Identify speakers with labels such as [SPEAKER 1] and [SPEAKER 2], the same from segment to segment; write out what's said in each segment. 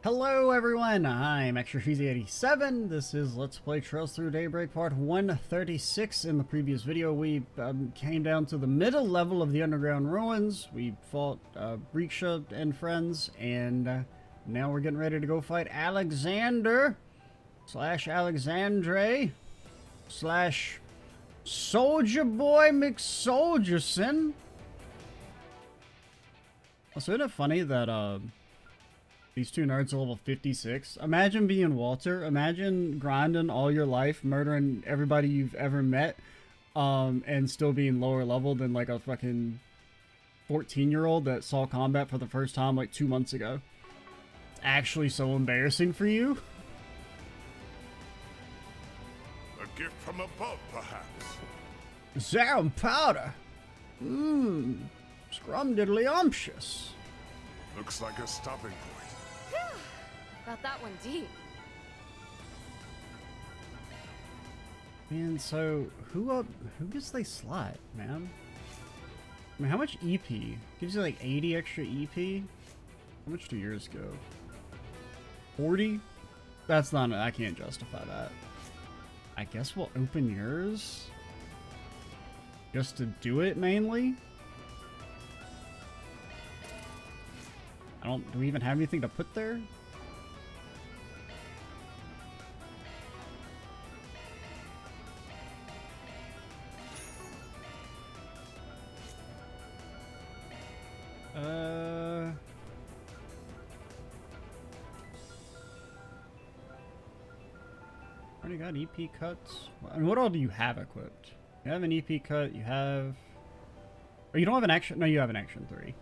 [SPEAKER 1] Hello everyone, I'm ExtraCheesy87. This is Let's Play Trails Through Daybreak Part 136. In the previous video, we came down to the middle level of the underground ruins. We fought Riksha and friends, and now we're getting ready to go fight Alexander / Alexandre / Soldier Boy McSoldierson. Also, isn't it funny that these two nerds are level 56. Imagine being Walter. Imagine grinding all your life, murdering everybody you've ever met, and still being lower level than like a fucking 14-year-old that saw combat for the first time like 2 months ago. It's actually so embarrassing for you.
[SPEAKER 2] A gift from above, perhaps.
[SPEAKER 1] Zarum powder. Scrumdiddlyumptious.
[SPEAKER 2] Looks like a stopping point.
[SPEAKER 3] Got that one deep.
[SPEAKER 1] Man, so who gets they slot, man? I mean, how much EP? Gives you like 80 extra EP? How much do yours go? 40? That's not, I can't justify that. I guess we'll open yours. Just to do it, mainly? Do we even have anything to put there? Already got EP cuts. And what all do you have equipped? You have an EP cut, you have... Oh, you don't have an action... No, you have an action 3.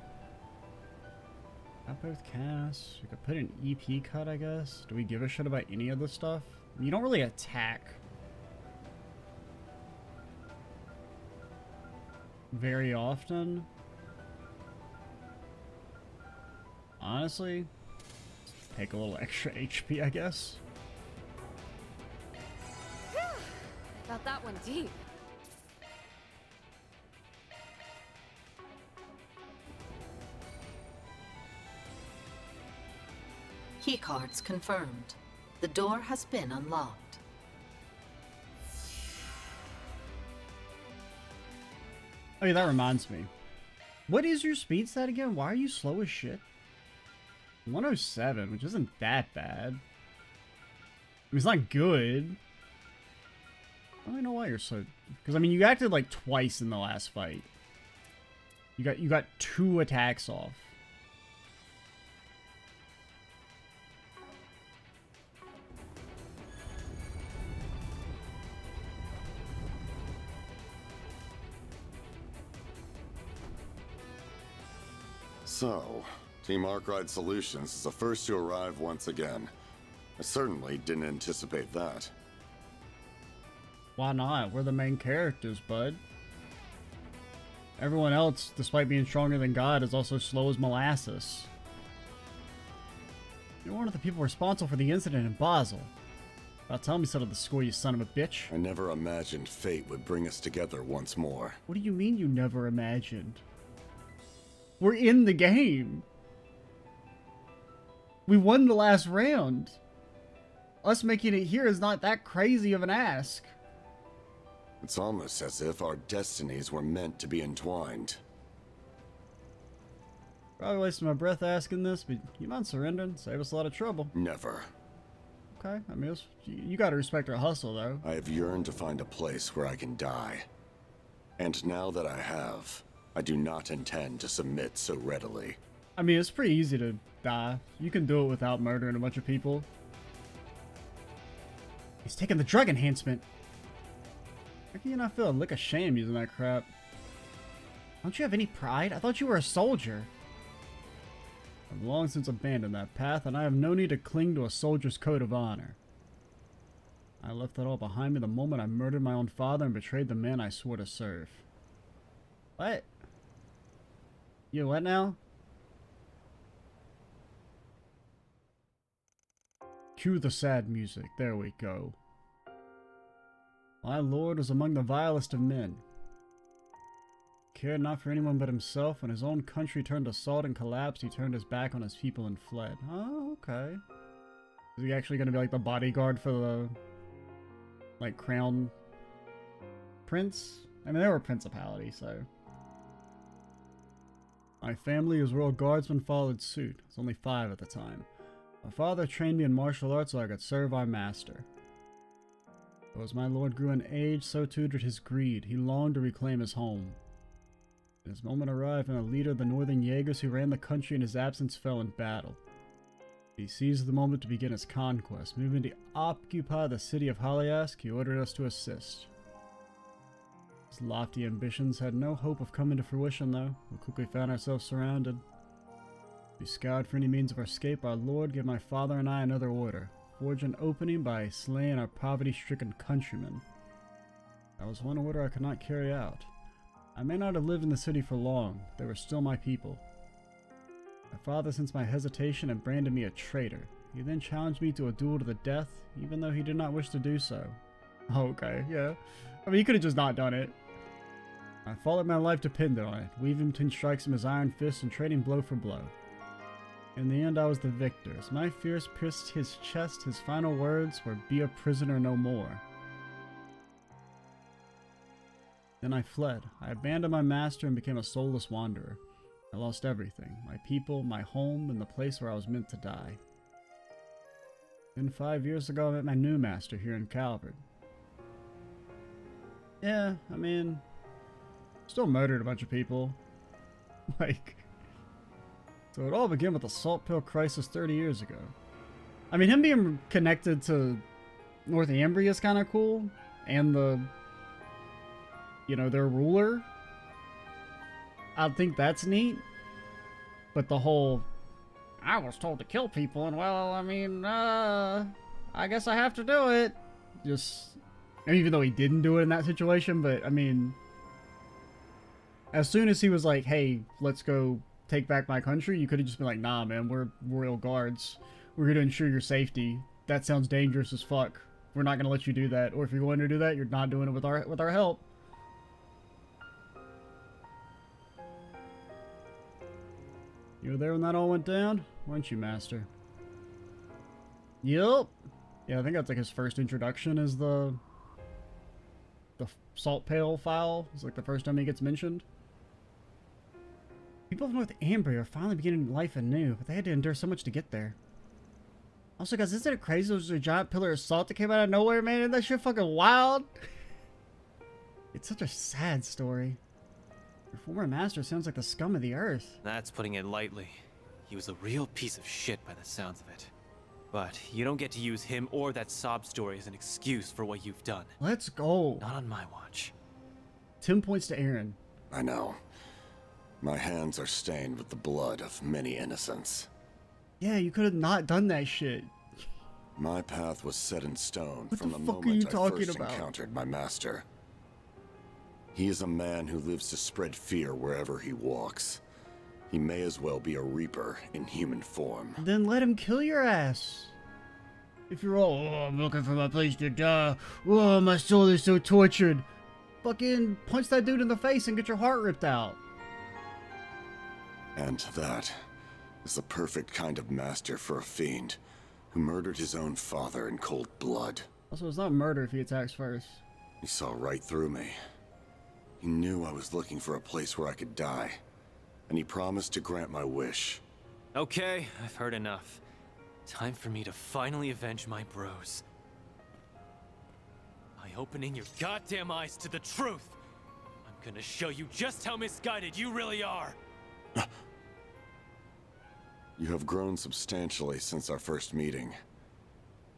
[SPEAKER 1] Got both casts. We could put an EP cut, I guess. Do we give a shit about any of this stuff? You don't really attack very often. Honestly, take a little extra HP, I guess.
[SPEAKER 3] Got that one deep.
[SPEAKER 4] Keycards confirmed. The door has been unlocked.
[SPEAKER 1] Oh yeah, that reminds me. What is your speed stat again? Why are you slow as shit? 107, which isn't that bad. I mean, it's not good. I don't know why you're so... Because, I mean, you acted like twice in the last fight. You got 2 attacks off.
[SPEAKER 5] So, Team Arkwright Solutions is the first to arrive once again. I certainly didn't anticipate that.
[SPEAKER 1] Why not? We're the main characters, bud. Everyone else, despite being stronger than God, is also slow as molasses. You're one of the people responsible for the incident in Basel. About time we settled the score, you son of a bitch.
[SPEAKER 5] I never imagined fate would bring us together once more.
[SPEAKER 1] What do you mean you never imagined? We're in the game. We won the last round. Us making it here is not that crazy of an ask.
[SPEAKER 5] It's almost as if our destinies were meant to be entwined.
[SPEAKER 1] Probably wasting my breath asking this, but you mind surrendering? Save us a lot of trouble.
[SPEAKER 5] Never.
[SPEAKER 1] Okay, I mean, you gotta respect our hustle, though.
[SPEAKER 5] I have yearned to find a place where I can die. And now that I have, I do not intend to submit so readily.
[SPEAKER 1] I mean, it's pretty easy to die. You can do it without murdering a bunch of people. He's taking the drug enhancement. How can you not feel a lick of shame using that crap? Don't you have any pride? I thought you were a soldier. I've long since abandoned that path, and I have no need to cling to a soldier's code of honor. I left that all behind me the moment I murdered my own father and betrayed the man I swore to serve. What? You what now? Cue the sad music. There we go. My lord was among the vilest of men. cared not for anyone but himself. When his own country turned to salt and collapsed, he turned his back on his people and fled. Oh, okay. Is he actually going to be like the bodyguard for the, like, crown prince? I mean, they were a principality, so. My family as royal guardsmen followed suit. I was only 5 at the time. My father trained me in martial arts so I could serve our master. But as my lord grew in age, so too did his greed. He longed to reclaim his home. His moment arrived when a leader of the northern Jaegers who ran the country in his absence fell in battle. He seized the moment to begin his conquest. Moving to occupy the city of Haliask, he ordered us to assist. His lofty ambitions had no hope of coming to fruition, though. We quickly found ourselves surrounded. We scoured for any means of escape. Our lord gave my father and I another order. Forge an opening by slaying our poverty-stricken countrymen. That was one order I could not carry out. I may not have lived in the city for long. They were still my people. My father sensed my hesitation and branded me a traitor. He then challenged me to a duel to the death, even though he did not wish to do so. Oh, okay, yeah. I mean, he could have just not done it. I fought like my life depended on it, weaving between strikes from his iron fist and trading blow for blow. In the end, I was the victor. As my fears pierced his chest, his final words were, "Be a prisoner no more." Then I fled. I abandoned my master and became a soulless wanderer. I lost everything. My people, my home, and the place where I was meant to die. Then 5 years ago, I met my new master here in Calvert. Yeah, I mean, still murdered a bunch of people. Like, so it all began with the Salt Pill Crisis 30 years ago. I mean, him being connected to Northumbria is kind of cool. And the, you know, their ruler. I think that's neat. But the whole, I was told to kill people, and well, I mean, I guess I have to do it. Just, I mean, even though he didn't do it in that situation, but I mean, as soon as he was like, hey, let's go take back my country, you could have just been like, nah, man, we're royal guards. We're going to ensure your safety. That sounds dangerous as fuck. We're not going to let you do that. Or if you're going to do that, you're not doing it with our help. You were there when that all went down? Weren't you, Master? Yup. Yeah, I think that's like his first introduction is the Salt Pail file. It's like the first time he gets mentioned. People of Northumbria are finally beginning life anew, but they had to endure so much to get there. Also, guys, isn't it crazy there's a giant pillar of salt that came out of nowhere, man? Isn't that shit fucking wild? It's such a sad story. Your former master sounds like the scum of the earth.
[SPEAKER 6] That's putting it lightly. He was a real piece of shit by the sounds of it. But you don't get to use him or that sob story as an excuse for what you've done.
[SPEAKER 1] Let's go.
[SPEAKER 6] Not on my watch.
[SPEAKER 1] 10 points to Aaron.
[SPEAKER 5] I know. My hands are stained with the blood of many innocents.
[SPEAKER 1] Yeah, you could have not done that shit.
[SPEAKER 5] My path was set in stone
[SPEAKER 1] What
[SPEAKER 5] from
[SPEAKER 1] the
[SPEAKER 5] the
[SPEAKER 1] fuck are you
[SPEAKER 5] moment I
[SPEAKER 1] talking
[SPEAKER 5] first
[SPEAKER 1] about?
[SPEAKER 5] encountered my master. He is a man who lives to spread fear wherever he walks. He may as well be a reaper in human form.
[SPEAKER 1] Then let him kill your ass. If you're all, oh, I'm looking for my place to die. Oh, my soul is so tortured. Fucking punch that dude in the face and get your heart ripped out.
[SPEAKER 5] And that is the perfect kind of master for a fiend who murdered his own father in cold blood.
[SPEAKER 1] Also, it's not murder if he attacks first.
[SPEAKER 5] He saw right through me. He knew I was looking for a place where I could die, and he promised to grant my wish.
[SPEAKER 6] Okay, I've heard enough. Time for me to finally avenge my bros. By opening your goddamn eyes to the truth, I'm gonna show you just how misguided you really are.
[SPEAKER 5] You have grown substantially since our first meeting.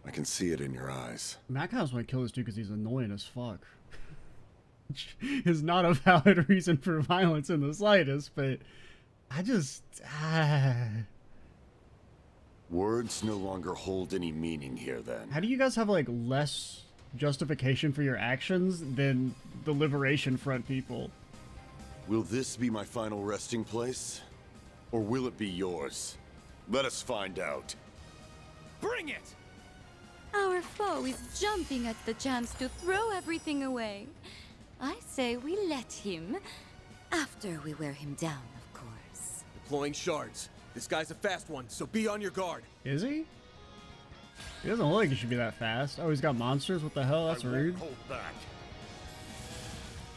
[SPEAKER 5] I can see it in your eyes.
[SPEAKER 1] I mean, I kind of just want to kill this dude because he's annoying as fuck. Which is not a valid reason for violence in the slightest, but I just...
[SPEAKER 5] Words no longer hold any meaning here, then.
[SPEAKER 1] How do you guys have, like, less justification for your actions than the Liberation Front people?
[SPEAKER 5] Will this be my final resting place? Or will it be yours? Let us find out.
[SPEAKER 6] Bring it!
[SPEAKER 7] Our foe is jumping at the chance to throw everything away. I say we let him. After we wear him down, of course.
[SPEAKER 8] Deploying shards. This guy's a fast one, so be on your guard.
[SPEAKER 1] Is he? He doesn't look like he should be that fast. Oh, he's got monsters? What the hell? That's
[SPEAKER 2] I won't
[SPEAKER 1] rude.
[SPEAKER 2] hold back.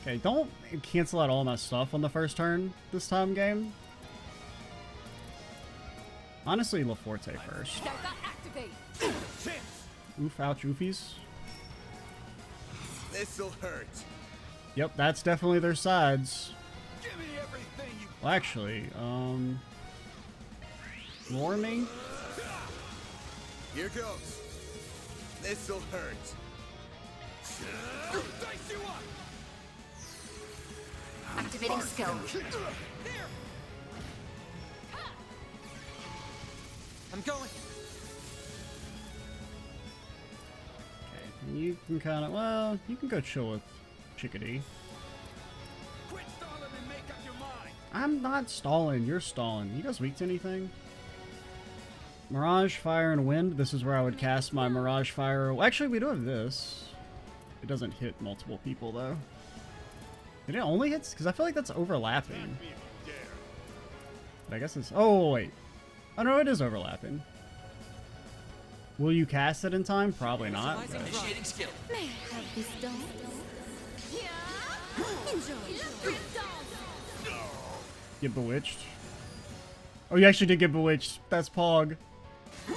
[SPEAKER 1] Okay, don't cancel out all my stuff on the first turn this time, game. Honestly, LaForte first.
[SPEAKER 3] Zygot activate.
[SPEAKER 1] Oof, ouch, oofies.
[SPEAKER 8] This'll hurt.
[SPEAKER 1] Yep, that's definitely their sides.
[SPEAKER 8] Give me everything you.
[SPEAKER 1] Well, actually, warming?
[SPEAKER 8] Here goes. This'll hurt. Dice you up.
[SPEAKER 4] Activating skill.
[SPEAKER 8] I'm going.
[SPEAKER 1] Okay, you can kind of, well, you can go chill with Chickadee.
[SPEAKER 8] Quit stalling and make up your mind.
[SPEAKER 1] I'm not stalling, you're stalling. You guys weak to anything? Mirage, Fire, and Wind. This is where I would cast my Mirage, Fire. Well, actually, we do have this. It doesn't hit multiple people, though. It only hits? Because I feel like that's overlapping. But I guess it's... Oh, wait. Oh, no, it is overlapping. Will you cast it in time? Probably not. But...
[SPEAKER 8] Initiating skill.
[SPEAKER 7] May I have this done?
[SPEAKER 3] Yeah.
[SPEAKER 7] Enjoy.
[SPEAKER 1] Get bewitched. Oh, you actually did get bewitched. That's Pog.
[SPEAKER 2] You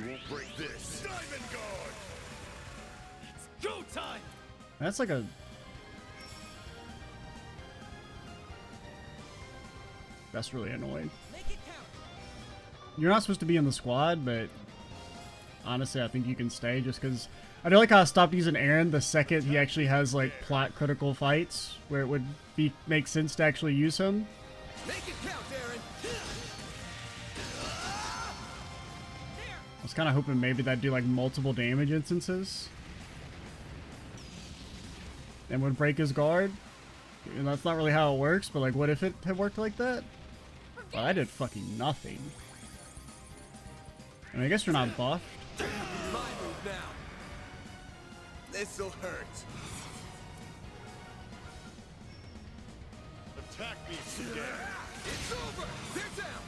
[SPEAKER 2] won't break this. Diamond Guard!
[SPEAKER 8] Go time.
[SPEAKER 1] That's like a... That's really annoying.
[SPEAKER 8] Make it count.
[SPEAKER 1] You're not supposed to be in the squad, but honestly, I think you can stay just because I do like how I stopped using Aaron the second he actually has like plot critical fights where it would be make sense to actually use him.
[SPEAKER 8] Make it count, Aaron.
[SPEAKER 1] I was kind of hoping maybe that'd do like multiple damage instances and would break his guard. And that's not really how it works, but like what if it had worked like that? Well, I did fucking nothing. I mean, I guess you're not buffed.
[SPEAKER 8] My move now. This'll hurt.
[SPEAKER 2] Attack me if you dare.
[SPEAKER 8] It's over. They're down.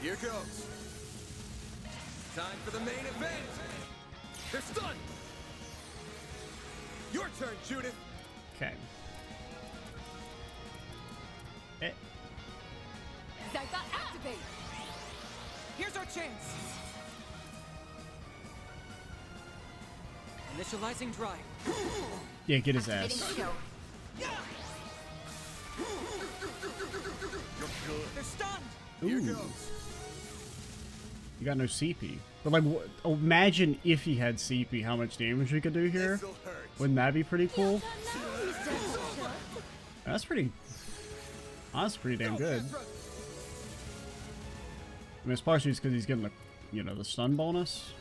[SPEAKER 8] Here goes. Time for the main event. They're stunned. Your turn, Judith.
[SPEAKER 1] Okay.
[SPEAKER 3] Zygot activate.
[SPEAKER 8] Here's our chance. Initializing drive.
[SPEAKER 1] Yeah, get his
[SPEAKER 4] Activating
[SPEAKER 1] ass.
[SPEAKER 4] skill.
[SPEAKER 8] They're stunned.
[SPEAKER 1] Ooh.
[SPEAKER 8] Here goes.
[SPEAKER 1] You got no CP. But like, imagine if he had CP, how much damage we could do here.
[SPEAKER 8] This'll hurt.
[SPEAKER 1] Wouldn't that be pretty cool? That's pretty... That's pretty damn good. I mean, it's partially just because he's getting the, you know, the stun bonus.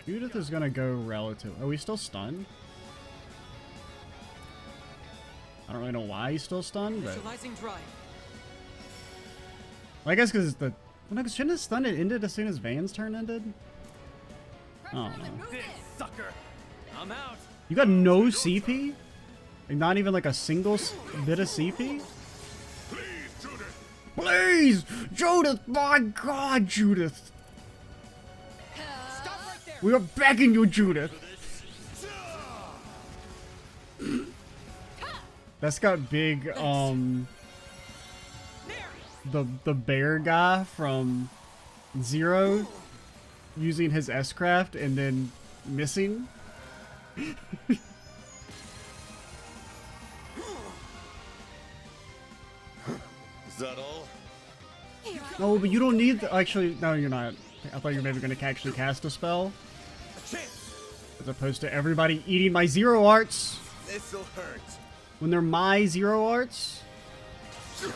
[SPEAKER 1] Judith is gonna go relative. Oh, he's still stunned? I don't really know why he's still stunned, but...
[SPEAKER 8] Initializing drive.
[SPEAKER 1] Well, I guess because the... Well, no, shouldn't his stun have ended as soon as Van's turn ended? I don't know.
[SPEAKER 8] This sucker. I'm out.
[SPEAKER 1] You got no CP? Like, not even like a single bit of CP?
[SPEAKER 2] Please, Judith!
[SPEAKER 1] Please! Judith! My god, Judith!
[SPEAKER 8] Stop right there.
[SPEAKER 1] We are begging you, Judith! That's got big, the bear guy from Zero using his S-Craft and then missing.
[SPEAKER 5] Is that all?
[SPEAKER 1] No, but you don't need the, actually, no, you're not. I thought you were maybe going to actually cast a spell.
[SPEAKER 8] A chance.
[SPEAKER 1] As opposed to everybody eating my Zero Arts
[SPEAKER 8] This'll hurt.
[SPEAKER 1] when they're my Zero Arts.
[SPEAKER 8] Go,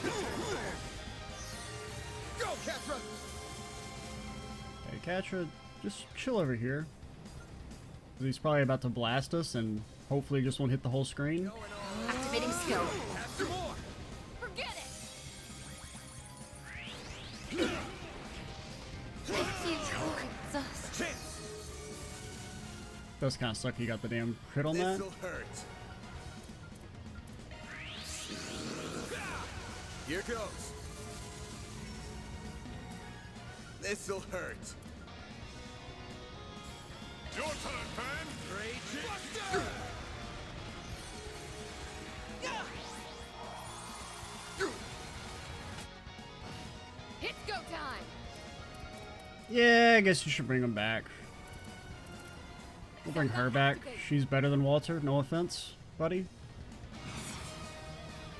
[SPEAKER 8] Catra.
[SPEAKER 1] Okay, Katra, just chill over here. 'Cause he's probably about to blast us and hopefully just won't hit the whole screen.
[SPEAKER 4] Activating skill.
[SPEAKER 8] Have some more.
[SPEAKER 3] Forget it.
[SPEAKER 7] Thank you for exhaustion.
[SPEAKER 8] Chance.
[SPEAKER 1] does kind of suck you got the damn crit on that.
[SPEAKER 8] This'll hurt. Here goes. This'll hurt.
[SPEAKER 2] Your turn, fan.
[SPEAKER 8] Rage Buster!
[SPEAKER 3] It's go time.
[SPEAKER 1] Yeah, I guess you should bring him back. We'll bring her back. She's better than Walter. No offense, buddy.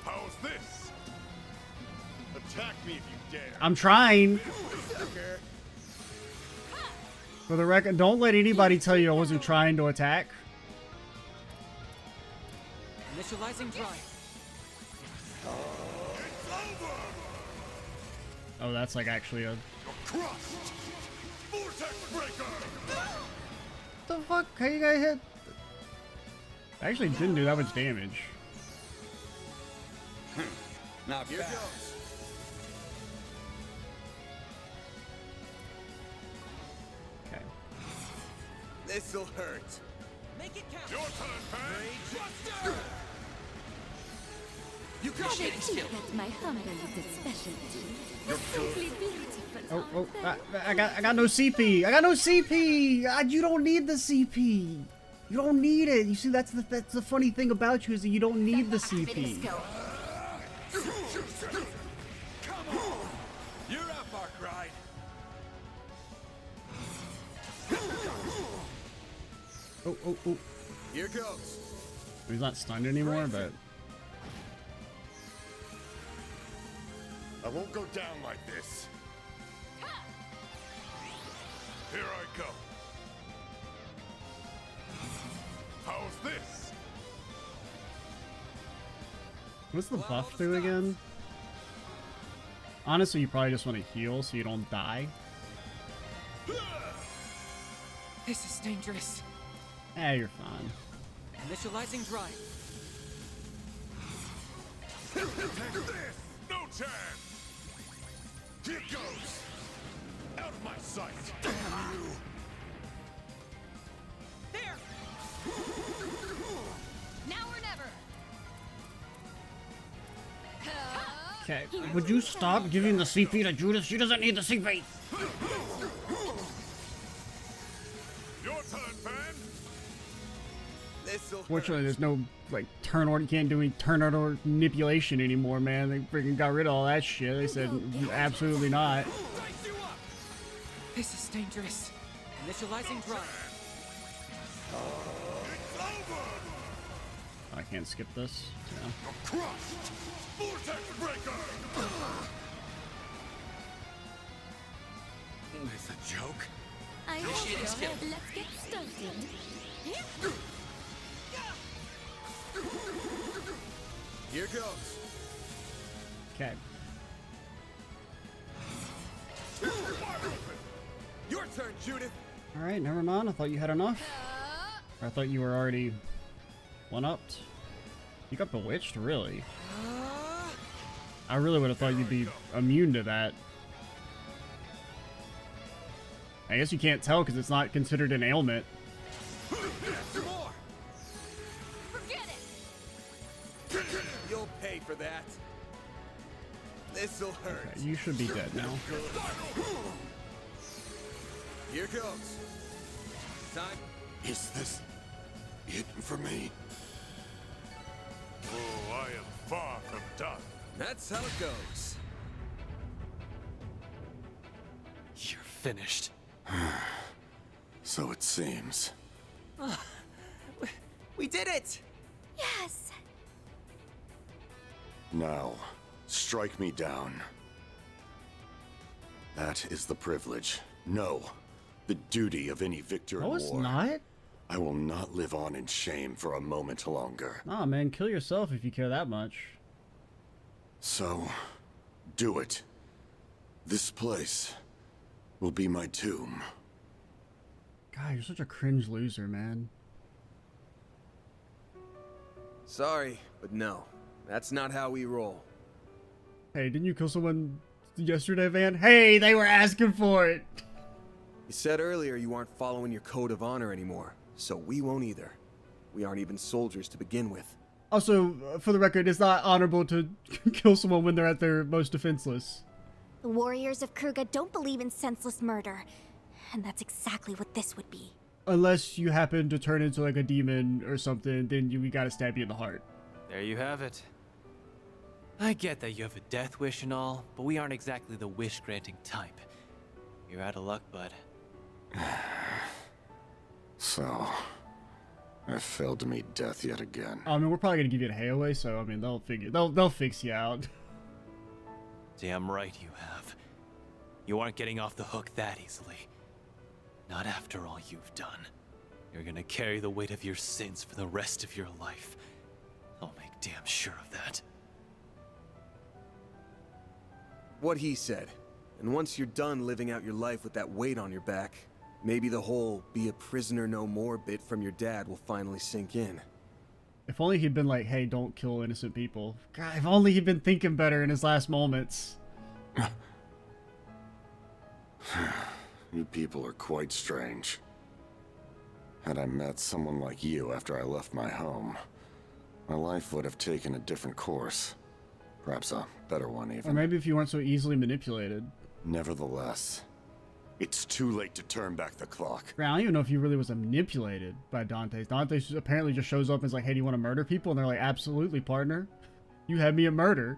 [SPEAKER 2] How's this? Attack me if you dare.
[SPEAKER 1] I'm trying.
[SPEAKER 8] Sucker.
[SPEAKER 1] For the record, don't let anybody tell you I wasn't trying to attack.
[SPEAKER 9] Initializing drive.
[SPEAKER 2] It's over.
[SPEAKER 1] Oh, that's like actually a...
[SPEAKER 2] You're crushed. Vortex breaker.
[SPEAKER 1] What the fuck? How you guys hit? Actually didn't do that much damage.
[SPEAKER 8] Not here goes.
[SPEAKER 1] Okay.
[SPEAKER 8] This'll hurt.
[SPEAKER 9] Make it count.
[SPEAKER 2] Your turn, fan.
[SPEAKER 8] Rage Buster! You
[SPEAKER 7] I
[SPEAKER 8] got
[SPEAKER 7] think that my humble little specialty is simply beautiful.
[SPEAKER 1] Oh, I got no CP. I got no CP. You don't need the CP. You don't need it. You see, that's the funny thing about you is that you don't need the CP.
[SPEAKER 8] Come on! You're up, Arkride.
[SPEAKER 1] Oh.
[SPEAKER 8] Here goes.
[SPEAKER 1] He's not stunned anymore, but
[SPEAKER 2] I won't go down like this. Here I go. How's this?
[SPEAKER 1] what's the buff do again? Honestly, you probably just want to heal so you don't die.
[SPEAKER 9] This is dangerous.
[SPEAKER 1] Eh, you're fine.
[SPEAKER 9] Initializing drive.
[SPEAKER 2] No chance. Here goes. Out of my sight. Damn you.
[SPEAKER 9] There.
[SPEAKER 3] Now or never.
[SPEAKER 1] Okay, would you stop giving the CP to Judith? She doesn't need the CP.
[SPEAKER 2] Your turn, fan.
[SPEAKER 8] This'll
[SPEAKER 1] Fortunately,
[SPEAKER 8] hurt.
[SPEAKER 1] there's no like turn order. You can't do any turn order manipulation anymore, man. They freaking got rid of all that shit. They said absolutely not.
[SPEAKER 8] Dice you up.
[SPEAKER 9] This is dangerous. Initializing drive.
[SPEAKER 2] It's over.
[SPEAKER 1] I can't skip this. Yeah.
[SPEAKER 2] You're crushed. Vortex breaker.
[SPEAKER 8] It's a joke.
[SPEAKER 7] I hope you're ready. Let's get started.
[SPEAKER 8] Here goes.
[SPEAKER 1] Okay.
[SPEAKER 8] Your turn, Judith.
[SPEAKER 1] All right, never mind. I thought you had enough. Or I thought you were already one-upped. You got bewitched, really? I really would have thought you'd be immune to that. I guess you can't tell because it's not considered an ailment.
[SPEAKER 8] Some more.
[SPEAKER 3] Forget it.
[SPEAKER 8] You'll pay for that. This'll hurt.
[SPEAKER 1] Okay, you should be dead now.
[SPEAKER 8] Here goes. Time.
[SPEAKER 5] Is this it for me?
[SPEAKER 2] Oh, I am far from done.
[SPEAKER 8] That's how it goes.
[SPEAKER 6] You're finished.
[SPEAKER 5] So it seems.
[SPEAKER 9] We did it!
[SPEAKER 7] Yes.
[SPEAKER 5] Now, strike me down. That is the privilege. No, the duty of any victor
[SPEAKER 1] No,
[SPEAKER 5] in
[SPEAKER 1] it's
[SPEAKER 5] war.
[SPEAKER 1] not.
[SPEAKER 5] I will not live on in shame for a moment longer.
[SPEAKER 1] Nah, man, kill yourself if you care that much.
[SPEAKER 5] So, do it. This place will be my tomb.
[SPEAKER 1] God, you're such a cringe loser, man.
[SPEAKER 8] Sorry, but no. That's not how we roll.
[SPEAKER 1] Hey, didn't you kill someone yesterday, Van? Hey, they were asking for it.
[SPEAKER 8] You said earlier you aren't following your code of honor anymore, so we won't either. We aren't even soldiers to begin with.
[SPEAKER 1] Also, for the record, it's not honorable to kill someone when they're at their most defenseless.
[SPEAKER 7] The warriors of Kruga don't believe in senseless murder, and that's exactly what this would be.
[SPEAKER 1] Unless you happen to turn into like a demon or something, then we gotta stab you in the heart.
[SPEAKER 6] There you have it. I get that you have a death wish and all, but we aren't exactly the wish-granting type. You're out of luck, bud.
[SPEAKER 5] So, I failed to meet death yet again.
[SPEAKER 1] I mean, we're probably gonna give you a hayaway, so I mean, they'll fix you out.
[SPEAKER 6] Damn right you have. You aren't getting off the hook that easily. Not after all you've done. You're gonna carry the weight of your sins for the rest of your life. I'll make damn sure of that.
[SPEAKER 8] What he said. And once you're done living out your life with that weight on your back, maybe the whole be a prisoner no more bit from your dad will finally sink in.
[SPEAKER 1] If only he'd been like, hey, don't kill innocent people. God, if only he'd been thinking better in his last moments.
[SPEAKER 5] You people are quite strange. Had I met someone like you after I left my home, my life would have taken a different course. Perhaps a better one, even.
[SPEAKER 1] Or maybe if you weren't so easily manipulated.
[SPEAKER 5] Nevertheless, it's too late to turn back the clock.
[SPEAKER 1] I don't even know if he really was manipulated by Dante. Dante apparently just shows up and is like, hey, do you want to murder people? And they're like, absolutely, partner. You had me at murder.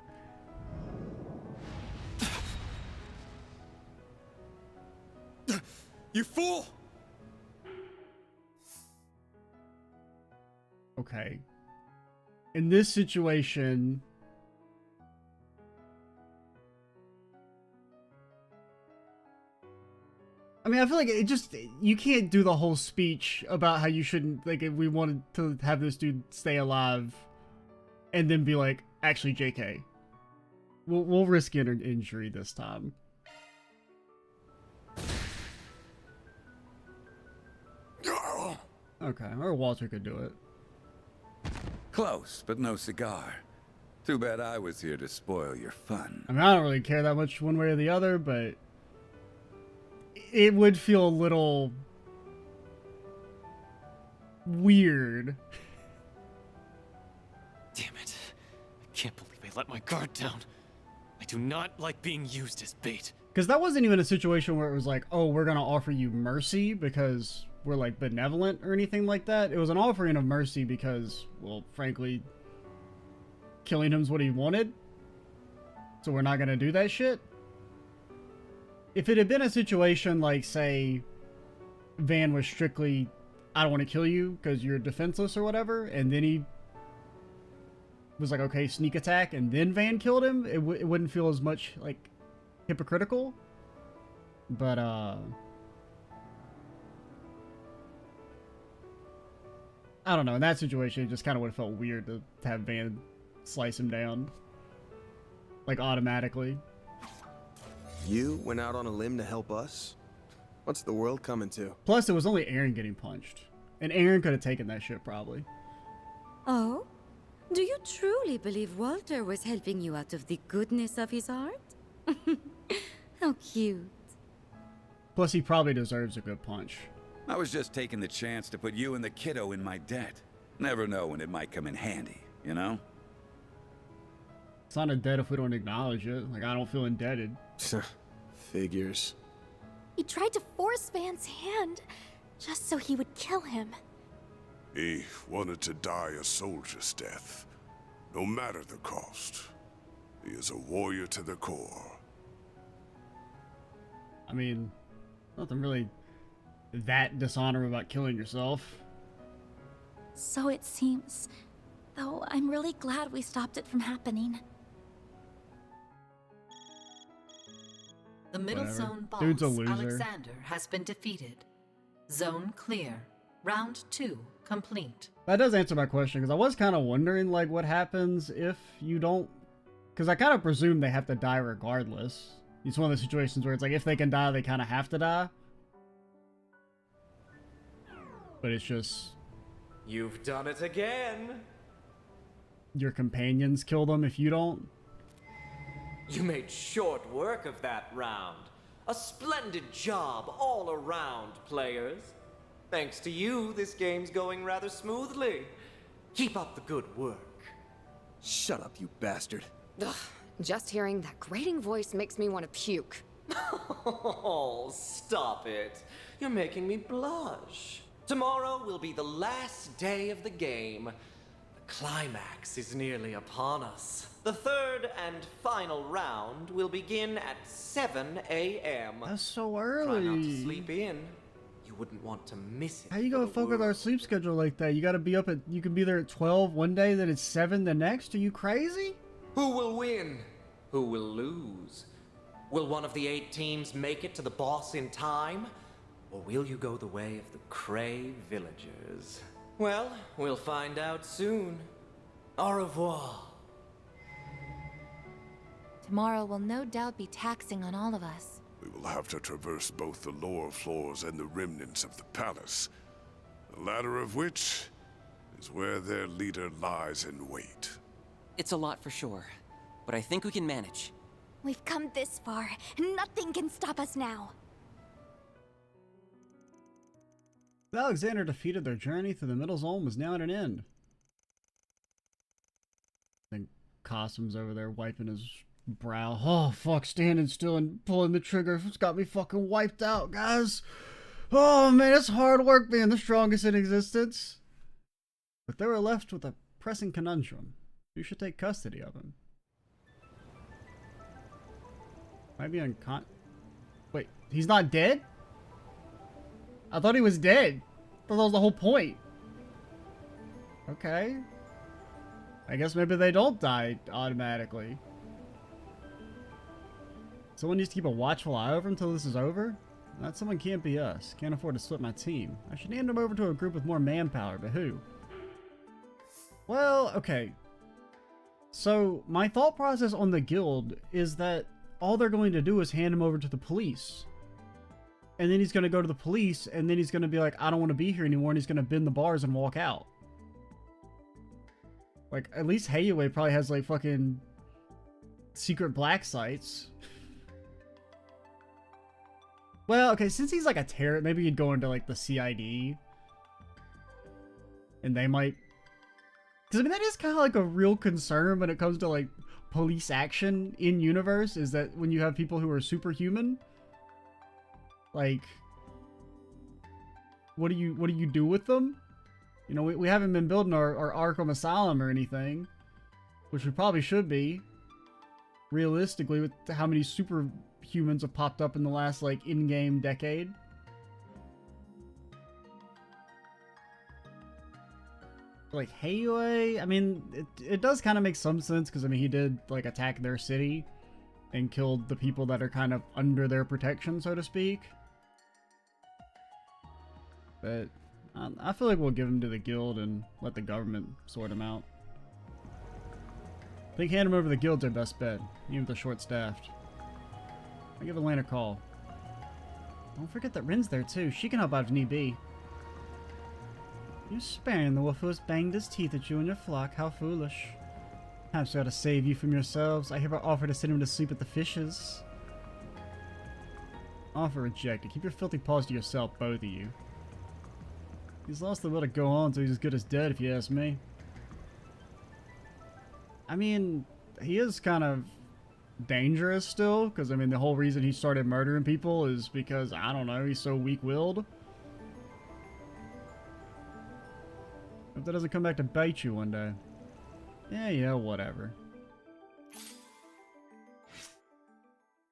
[SPEAKER 8] You fool!
[SPEAKER 1] Okay. In this situation... I mean, I feel like it just, you can't do the whole speech about how you shouldn't, like, if we wanted to have this dude stay alive, and then be like, actually, JK, we'll risk an injury this time. Okay, or Walter could do it.
[SPEAKER 10] Close, but no cigar. Too bad I was here to spoil your fun.
[SPEAKER 1] I mean, I don't really care that much one way or the other, but it would feel a little weird.
[SPEAKER 6] Damn it. I can't believe I let my guard down. I do not like being used as bait.
[SPEAKER 1] Because that wasn't even a situation where it was like, oh, we're going to offer you mercy because we're, like, benevolent or anything like that. It was an offering of mercy because, well, frankly, killing him's what he wanted. So we're not going to do that shit. If it had been a situation like, say, Van was strictly, I don't want to kill you because you're defenseless or whatever, and then he was like, okay, sneak attack, and then Van killed him, it wouldn't feel as much, like, hypocritical. But, I don't know, in that situation, it just kind of would have felt weird to have Van slice him down. Like, automatically.
[SPEAKER 8] You went out on a limb to help us? What's the world coming to?
[SPEAKER 1] Plus, it was only Aaron getting punched. And Aaron could have taken that shit, probably.
[SPEAKER 7] Oh? Do you truly believe Walter was helping you out of the goodness of his heart? How cute.
[SPEAKER 1] Plus, he probably deserves a good punch.
[SPEAKER 10] I was just taking the chance to put you and the kiddo in my debt. Never know when it might come in handy, you know?
[SPEAKER 1] It's not a debt if we don't acknowledge it. Like, I don't feel indebted.
[SPEAKER 8] Figures.
[SPEAKER 7] He tried to force Van's hand, just so he would kill him.
[SPEAKER 2] He wanted to die a soldier's death, no matter the cost. He is a warrior to the core.
[SPEAKER 1] I mean, nothing really that dishonorable about killing yourself.
[SPEAKER 7] So it seems, though I'm really glad we stopped it from happening.
[SPEAKER 4] The middle
[SPEAKER 1] Whatever.
[SPEAKER 4] zone boss,
[SPEAKER 1] Dude's a loser.
[SPEAKER 4] Alexander, has been defeated. Zone clear. Round 2 complete.
[SPEAKER 1] That does answer my question, because I was kind of wondering, like, what happens if you don't... Because I kind of presume they have to die regardless. It's one of the situations where it's like, if they can die, they kind of have to die. But it's just...
[SPEAKER 11] You've done it again!
[SPEAKER 1] Your companions kill them if you don't.
[SPEAKER 11] You made short work of that round. A splendid job all around, players. Thanks to you, this game's going rather smoothly. Keep up the good work.
[SPEAKER 8] Shut up, you bastard.
[SPEAKER 3] Ugh, just hearing that grating voice makes me want to puke.
[SPEAKER 11] Oh, stop it. You're making me blush. Tomorrow will be the last day of the game. The climax is nearly upon us. The third and final round will begin at 7 a.m.
[SPEAKER 1] That's so
[SPEAKER 11] Try
[SPEAKER 1] early.
[SPEAKER 11] not to sleep in. You wouldn't want to miss it.
[SPEAKER 1] How you
[SPEAKER 11] for
[SPEAKER 1] gonna
[SPEAKER 11] the
[SPEAKER 1] fuck with our
[SPEAKER 11] world.
[SPEAKER 1] sleep schedule like that? You gotta be up at, you can be there at 12 one day, then it's 7 the next? Are you crazy?
[SPEAKER 11] Who will win? Who will lose? Will one of the 8 teams make it to the boss in time? Or will you go the way of the Cray villagers? Well, we'll find out soon. Au revoir.
[SPEAKER 12] Tomorrow will no doubt be taxing on all of us.
[SPEAKER 2] We will have to traverse both the lower floors and the remnants of the palace, the latter of which is where their leader lies in wait.
[SPEAKER 9] It's a lot for sure, but I think we can manage.
[SPEAKER 12] We've come this far. Nothing can stop us now.
[SPEAKER 1] Alexander defeated their journey through the middle zone was now at an end. I think Costume's over there wiping his brow. Oh, fuck, standing still and pulling the trigger. It's got me fucking wiped out, guys. Oh, man, it's hard work being the strongest in existence. But they were left with a pressing conundrum. You should take custody of him. Might be Wait, he's not dead? I thought he was dead. I thought that was the whole point. Okay. I guess maybe they don't die automatically. Someone needs to keep a watchful eye over him until this is over? That someone can't be us. Can't afford to split my team. I should hand him over to a group with more manpower, but who? Well, okay. So, my thought process on the guild is that all they're going to do is hand him over to the police. And then he's going to go to the police, and then he's going to be like, I don't want to be here anymore, and he's going to bend the bars and walk out. Like, at least Hayue probably has, like, fucking secret black sites. Well, okay, since he's like a terrorist, maybe he'd go into, like, the CID. And they might... Because, I mean, that is kind of like a real concern when it comes to, like, police action in universe, is that when you have people who are superhuman, like, what do you do with them? You know, we haven't been building our Arkham Asylum or anything, which we probably should be, realistically, with how many superhumans have popped up in the last, like, in-game decade. Like, Hayue, I mean, it does kind of make some sense, because, I mean, he did, like, attack their city and killed the people that are kind of under their protection, so to speak. But I feel like we'll give him to the guild and let the government sort him out. I think hand him over to the guild's our best bet, even if they're short-staffed. I'll give Elena a call. Don't forget that Rin's there too. She can help out if need be. You're sparing the wolf who has banged his teeth at you and your flock. How foolish. Perhaps we ought to save you from yourselves. I hereby offer to send him to sleep at the fishes. Offer rejected. Keep your filthy paws to yourself, both of you. He's lost the will to go on, so he's as good as dead, if you ask me. I mean, he is kind of dangerous still, because, I mean, the whole reason he started murdering people is because, I don't know, he's so weak-willed. Hope that doesn't come back to bite you one day. Yeah, whatever.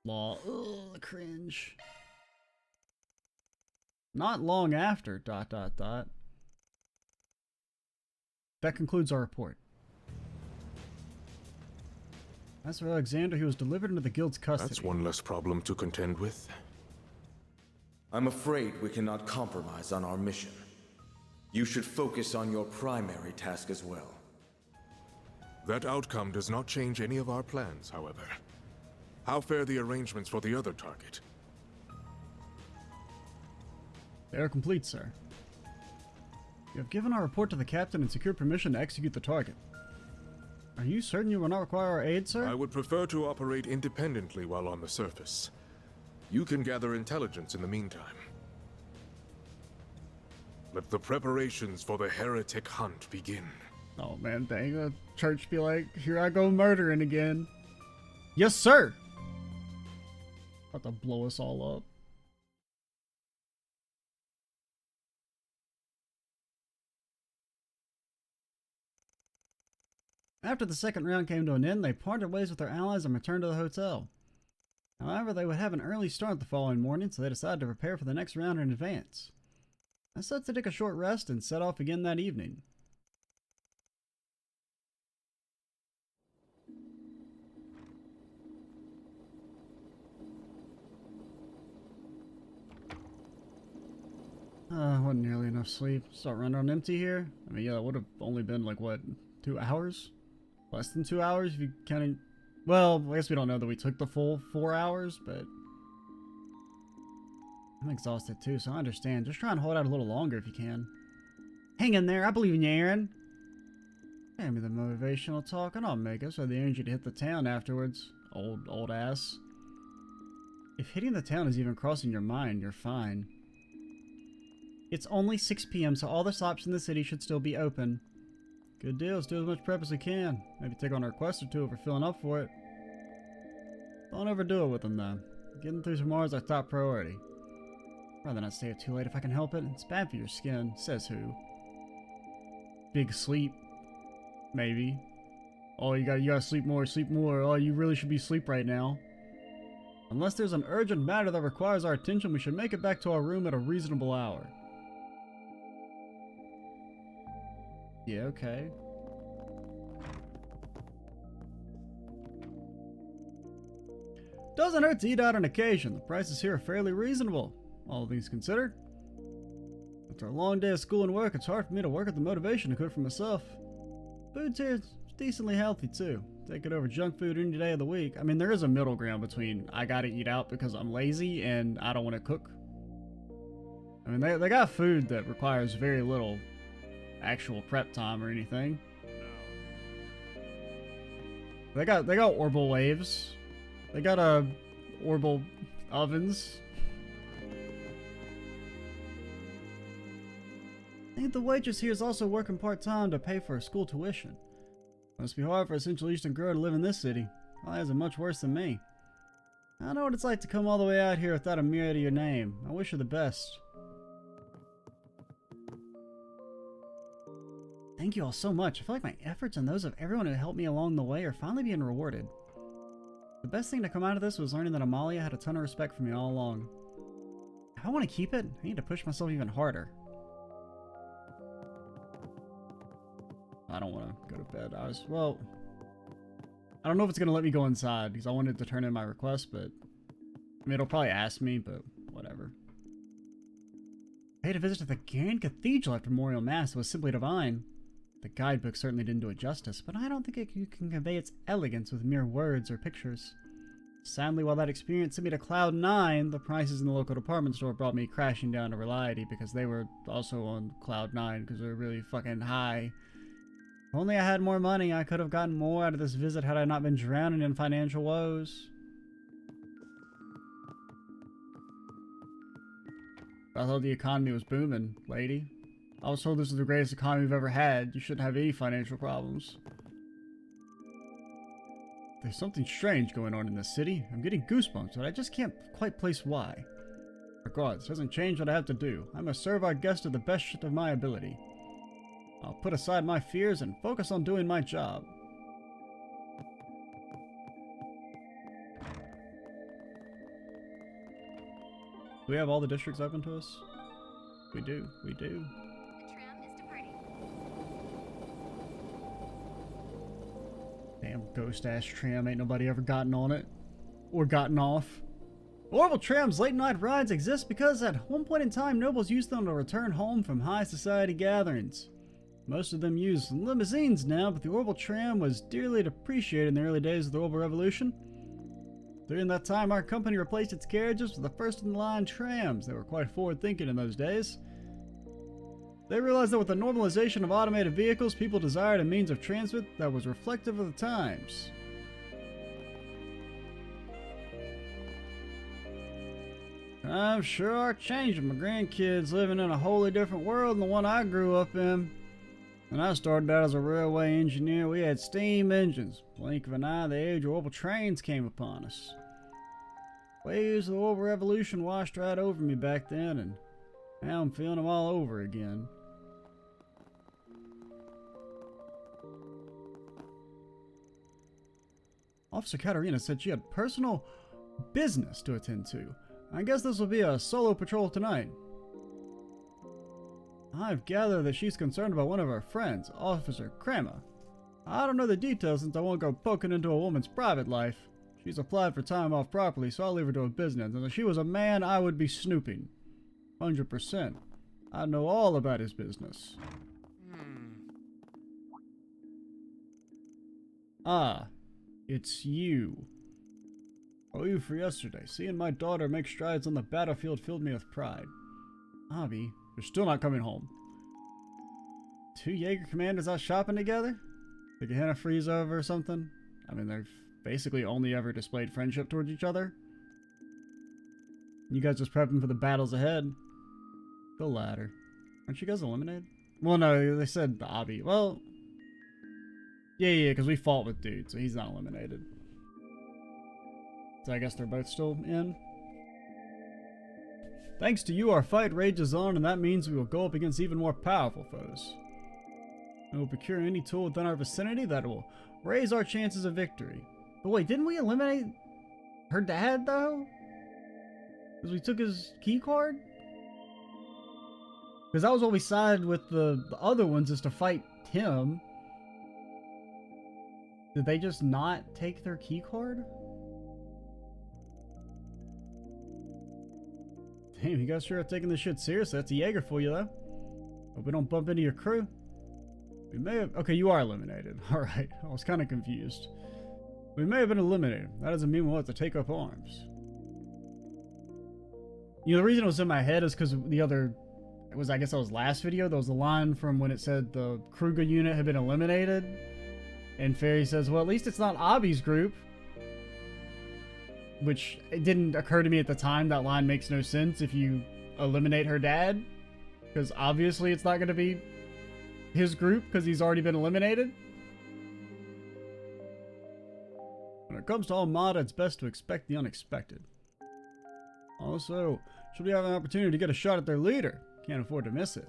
[SPEAKER 1] Law. Ugh, the cringe. Not long after, ... That concludes our report. As for Alexander, he was delivered into the guild's custody.
[SPEAKER 13] That's one less problem to contend with.
[SPEAKER 14] I'm afraid we cannot compromise on our mission. You should focus on your primary task as well.
[SPEAKER 13] That outcome does not change any of our plans, however. How fare the arrangements for the other target?
[SPEAKER 1] They are complete, sir. You have given our report to the captain and secured permission to execute the target. Are you certain you will not require our aid, sir?
[SPEAKER 13] I would prefer to operate independently while on the surface. You can gather intelligence in the meantime. let the preparations for the heretic hunt begin.
[SPEAKER 1] Oh man, dang, the church be like, here I go murdering again. Yes, sir! About to blow us all up. After the second round came to an end, they parted ways with their allies and returned to the hotel. However, they would have an early start the following morning, so they decided to prepare for the next round in advance. As such, they took a short rest and set off again that evening. Wasn't nearly enough sleep. Start running on empty here? I mean, yeah, it would have only been like, what, 2 hours? Less than 2 hours if you counting... Well, I guess we don't know that we took the full 4 hours, but... I'm exhausted too, so I understand. Just try and hold out a little longer if you can. Hang in there, I believe in you, Aaron. Hand me the motivational talk and I'll make it so the energy to hit the town afterwards. Old ass. If hitting the town is even crossing your mind, you're fine. It's only 6 p.m., so all the shops in the city should still be open. Good deal, let's do as much prep as we can. Maybe take on a request or two if we're feeling up for it. Don't overdo it with them, though. Getting through tomorrow is our top priority. Rather not stay up too late if I can help it. It's bad for your skin, says who? Big sleep. Maybe. Oh, you gotta sleep more, sleep more. Oh, you really should be asleep right now. Unless there's an urgent matter that requires our attention, we should make it back to our room at a reasonable hour. Yeah, okay. Doesn't hurt to eat out on occasion. The prices here are fairly reasonable, all things considered. After a long day of school and work, it's hard for me to work up the motivation to cook for myself. Food's here is decently healthy too. Take it over junk food any day of the week. I mean, there is a middle ground between I gotta eat out because I'm lazy and I don't want to cook. I mean, they got food that requires very little actual prep time or anything. They got orbital waves. They got orbital ovens. I think the waitress here is also working part-time to pay for her school tuition. Must be hard for a Central Eastern girl to live in this city. Probably has it much worse than me. I know what it's like to come all the way out here without a mirror to your name. I wish her the best. Thank you all so much. I feel like my efforts and those of everyone who helped me along the way are finally being rewarded. The best thing to come out of this was learning that Amalia had a ton of respect for me all along. If I want to keep it, I need to push myself even harder. I don't want to go to bed. I don't know if it's going to let me go inside because I wanted to turn in my request, but I mean, it'll probably ask me, but whatever. I paid a visit to the Grand Cathedral after Memorial Mass. It was simply divine. The guidebook certainly didn't do it justice, but I don't think you can convey its elegance with mere words or pictures. Sadly, while that experience sent me to Cloud 9, the prices in the local department store brought me crashing down to reality because they were also on Cloud 9 because they're really fucking high. If only I had more money, I could have gotten more out of this visit had I not been drowning in financial woes. I thought the economy was booming, lady. I was told this is the greatest economy we've ever had. You shouldn't have any financial problems. There's something strange going on in this city. I'm getting goosebumps, but I just can't quite place why. Regardless, it doesn't change what I have to do. I must serve our guests to the best of my ability. I'll put aside my fears and focus on doing my job. Do we have all the districts open to us? We do. We do. Damn ghost-ass tram. Ain't nobody ever gotten on it. Or gotten off. Orbital Tram's late-night rides exist because at one point in time, nobles used them to return home from high society gatherings. Most of them use limousines now, but the Orbital Tram was dearly depreciated in the early days of the Orbital Revolution. During that time, our company replaced its carriages with the first-in-line trams. They were quite forward-thinking in those days. They realized that with the normalization of automated vehicles, people desired a means of transit that was reflective of the times. I'm sure are changing. My grandkids living in a wholly different world than the one I grew up in. When I started out as a railway engineer, we had steam engines. Blink of an eye, the age of orbital trains came upon us. Waves of the oil revolution washed right over me back then, and now I'm feeling them all over again. Officer Katarina said she had personal business to attend to. I guess this will be a solo patrol tonight. I've gathered that she's concerned about one of her friends, Officer Kramer. I don't know the details since I won't go poking into a woman's private life. She's applied for time off properly, so I'll leave her to her business. And if she was a man, I would be snooping. 100%. I know all about his business. Ah, it's you. Oh, you for yesterday. Seeing my daughter make strides on the battlefield filled me with pride. Abby, you're still not coming home. Two Jaeger commanders out shopping together? Like a Hannah freeze over or something? I mean, they've basically only ever displayed friendship towards each other. You guys just prepping for the battles ahead. The latter. Aren't you guys eliminated? Well, no, they said Abby. Well, yeah, because we fought with Dude, so he's not eliminated. So I guess they're both still in. Thanks to you, our fight rages on, and that means we will go up against even more powerful foes. We will procure any tool within our vicinity that will raise our chances of victory. But wait, didn't we eliminate her dad, though? Because we took his key card? Because that was what we sided with the other ones, is to fight him. Did they just not take their key card? Damn, you guys sure are taking this shit seriously. That's a Jaeger for you, though. Hope we don't bump into your crew. We may have... Okay, you are eliminated. Alright, I was kind of confused. We may have been eliminated. That doesn't mean we'll have to take up arms. You know, the reason it was in my head is because the other... It was, I guess that was last video. There was a line from when it said the Kruger unit had been eliminated. And Fairy says, well, at least it's not Abby's group. Which, it didn't occur to me at the time. That line makes no sense if you eliminate her dad. Because obviously it's not going to be his group because he's already been eliminated. When it comes to Almada, it's best to expect the unexpected. Also, should we have an opportunity to get a shot at their leader? Can't afford to miss it.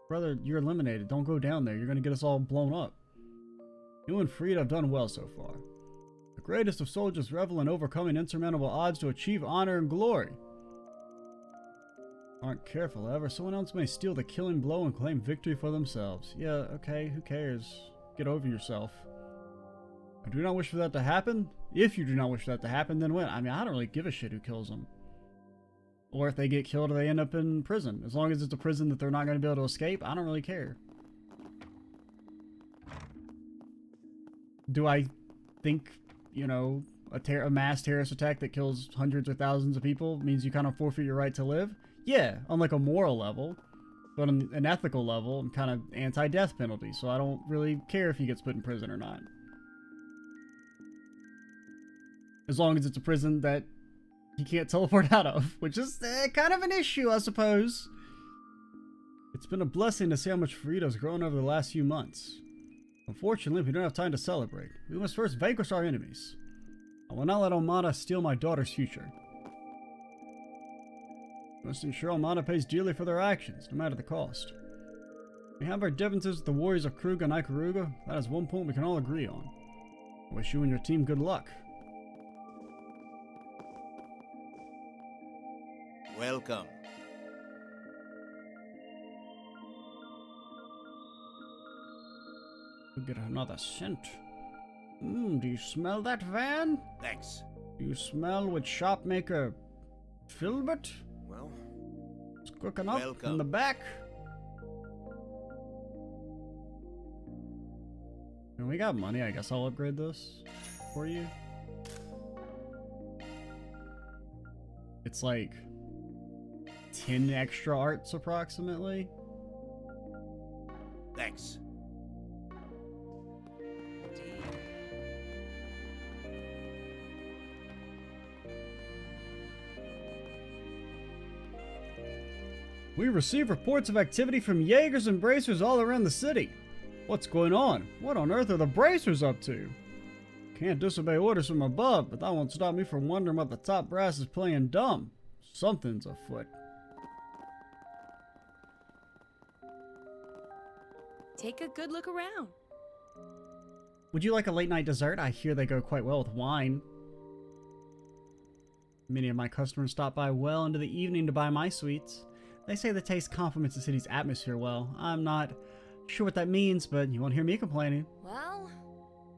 [SPEAKER 1] Brother, you're eliminated. Don't go down there. You're going to get us all blown up. You and Frieda have done well so far. The greatest of soldiers revel in overcoming insurmountable odds to achieve honor and glory. Aren't careful, however, someone else may steal the killing blow and claim victory for themselves. Yeah, okay, who cares? Get over yourself. I do not wish for that to happen. If you do not wish for that to happen, then what? I mean, I don't really give a shit who kills them. Or if they get killed or they end up in prison. As long as it's a prison that they're not going to be able to escape, I don't really care. Do I think, you know, a mass terrorist attack that kills hundreds or thousands of people means you kind of forfeit your right to live? Yeah, on like a moral level. But on an ethical level, I'm kind of anti-death penalty, so I don't really care if he gets put in prison or not. As long as it's a prison that he can't teleport out of, which is kind of an issue, I suppose. It's been a blessing to see how much Frida's grown over the last few months. Unfortunately, we don't have time to celebrate. We must first vanquish our enemies. I will not let Almada steal my daughter's future. We must ensure Almada pays dearly for their actions, no matter the cost. We have our differences with the warriors of Kruga and Ikaruga. That is one point we can all agree on. I wish you and your team good luck.
[SPEAKER 15] Welcome.
[SPEAKER 1] We get another scent. Do you smell that, Van?
[SPEAKER 15] Thanks.
[SPEAKER 1] Do you smell what shopmaker Filbert?
[SPEAKER 8] Well,
[SPEAKER 1] it's cooking up in the back. And we got money. I guess I'll upgrade this for you. It's like 10 extra arts approximately.
[SPEAKER 15] Thanks.
[SPEAKER 1] We receive reports of activity from Jaegers and Bracers all around the city. What's going on? What on earth are the Bracers up to? Can't disobey orders from above, but that won't stop me from wondering what the top brass is playing dumb. Something's afoot.
[SPEAKER 15] Take a good look around.
[SPEAKER 1] Would you like a late night dessert? I hear they go quite well with wine. Many of my customers stop by well into the evening to buy my sweets. They say the taste complements the city's atmosphere well. I'm not sure what that means, but you won't hear me complaining.
[SPEAKER 15] Well,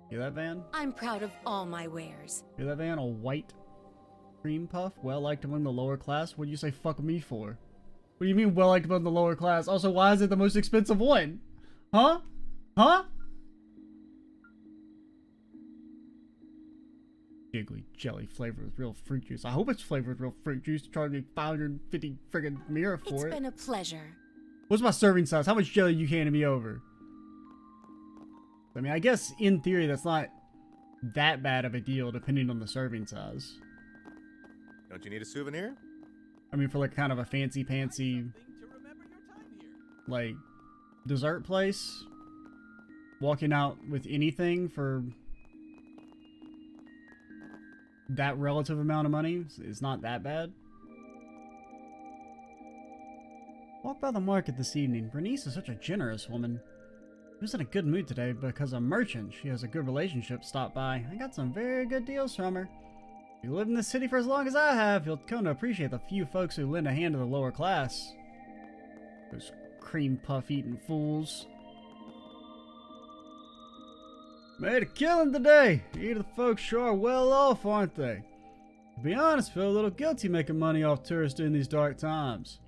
[SPEAKER 1] Hear that, Van?
[SPEAKER 15] I'm proud of all my wares.
[SPEAKER 1] Hear that, Van? A white cream puff? Well liked among the lower class? What do you say fuck me for? What do you mean well liked among the lower class? Also, why is it the most expensive one? Huh? Huh? Jiggly jelly flavored with real fruit juice. I hope it's flavored with real fruit juice. Charge me 550 friggin' mirror for
[SPEAKER 15] It's
[SPEAKER 1] it.
[SPEAKER 15] been a pleasure.
[SPEAKER 1] What's my serving size? How much jelly you handing me over? I mean, I guess in theory that's not that bad of a deal depending on the serving size.
[SPEAKER 16] Don't you need a souvenir?
[SPEAKER 1] I mean, for like kind of a fancy like dessert place, walking out with anything for that relative amount of money is not that bad. Walked by the market this evening. Bernice is such a generous woman. She was in a good mood today because a merchant she has a good relationship stopped by. I got some very good deals from her. If you live in this city for as long as I have, you'll come to appreciate the few folks who lend a hand to the lower class. Those cream puff eating fools. Made a killing today. You the folks sure are well off, aren't they? To be honest, I feel a little guilty making money off tourists in these dark times.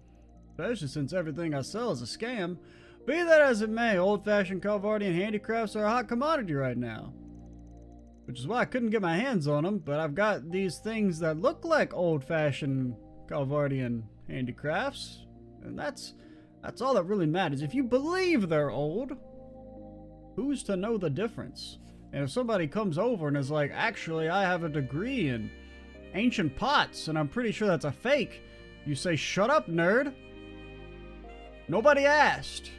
[SPEAKER 1] Especially since everything I sell is a scam. Be that as it may, old-fashioned Calvardian handicrafts are a hot commodity right now. Which is why I couldn't get my hands on them, but I've got these things that look like old-fashioned Calvardian handicrafts. And that's all that really matters. If you believe they're old, who's to know the difference? And if somebody comes over and is like, actually, I have a degree in ancient pots, and I'm pretty sure that's a fake, you say, shut up, nerd. Nobody asked.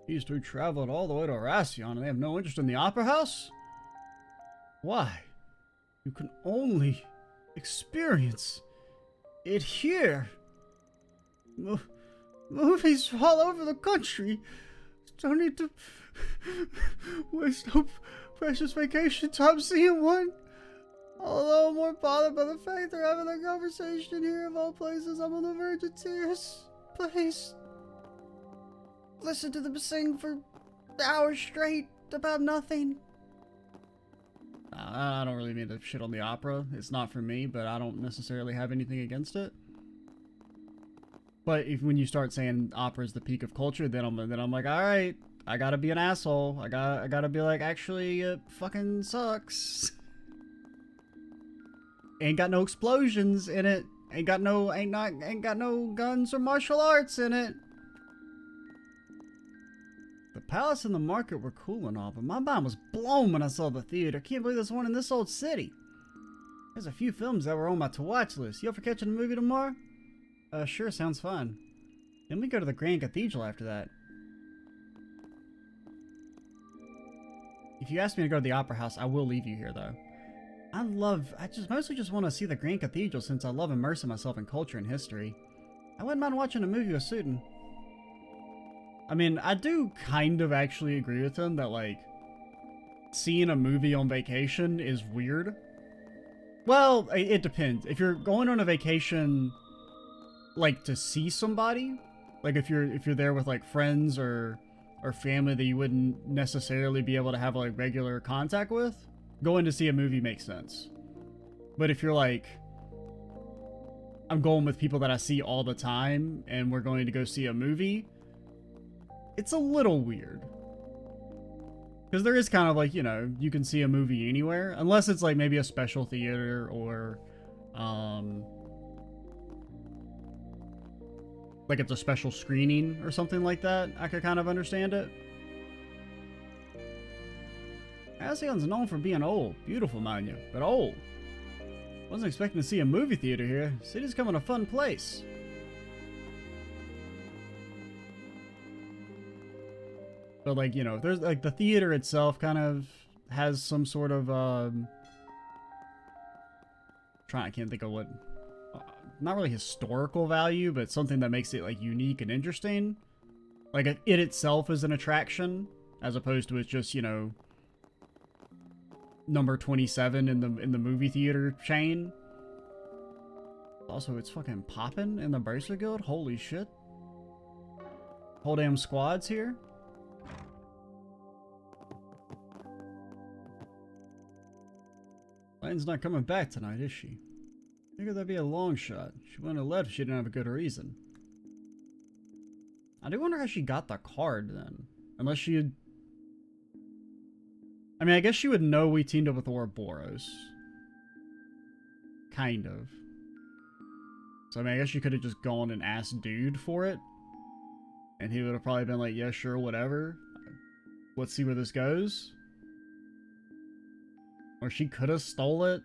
[SPEAKER 1] These two traveled all the way to Oración and they have no interest in the opera house? Why? You can only experience it here. Movies all over the country. Don't need to waste no precious vacation time seeing one. Although I'm more bothered by the fact they're having a conversation here of all places. I'm on the verge of tears. Please. Listen to them sing for hours straight about nothing. I don't really mean to shit on the opera. It's not for me, but I don't necessarily have anything against it. But when you start saying opera is the peak of culture, then I'm like, all right, I gotta be an asshole. I gotta be like, actually, it fucking sucks. Ain't got no explosions in it. Ain't got no guns or martial arts in it. The palace and the market were cool and all, but my mind was blown when I saw the theater. Can't believe there's one in this old city. There's a few films that were on my to-watch list. You up for catching a movie tomorrow? Sure, sounds fun. Then we go to the Grand Cathedral after that. If you ask me to go to the Opera House, I will leave you here, though. I mostly just want to see the Grand Cathedral since I love immersing myself in culture and history. I wouldn't mind watching a movie with Sutton. I mean, I do kind of actually agree with him that, like, seeing a movie on vacation is weird. Well, it depends. If you're going on a vacation, like, to see somebody, like, if you're there with, like, friends or family that you wouldn't necessarily be able to have, like, regular contact with, going to see a movie makes sense. But if you're like, I'm going with people that I see all the time, and we're going to go see a movie, it's a little weird. Because there is kind of like, you know, you can see a movie anywhere. Unless it's like maybe a special theater or, like it's a special screening or something like that. I could kind of understand it. Oracion's known for being old. Beautiful, mind you, but old. Wasn't expecting to see a movie theater here. City's coming a fun place. But like, you know, there's like the theater itself kind of has some sort of I can't think of what, not really historical value, but something that makes it like unique and interesting. Like it itself is an attraction, as opposed to it's just, you know, number 27 in the movie theater chain. Also, it's fucking popping in the Bracer Guild. Holy shit! Whole damn squad's here. Lane's not coming back tonight, is she? Figured that'd be a long shot. She wouldn't have left if she didn't have a good reason. I do wonder how she got the card then. Unless she had... I mean, I guess she would know we teamed up with Ouroboros. Kind of. So, I mean, I guess she could have just gone and asked Dude for it. And he would have probably been like, yeah, sure, whatever. Let's see where this goes. Or she could have stole it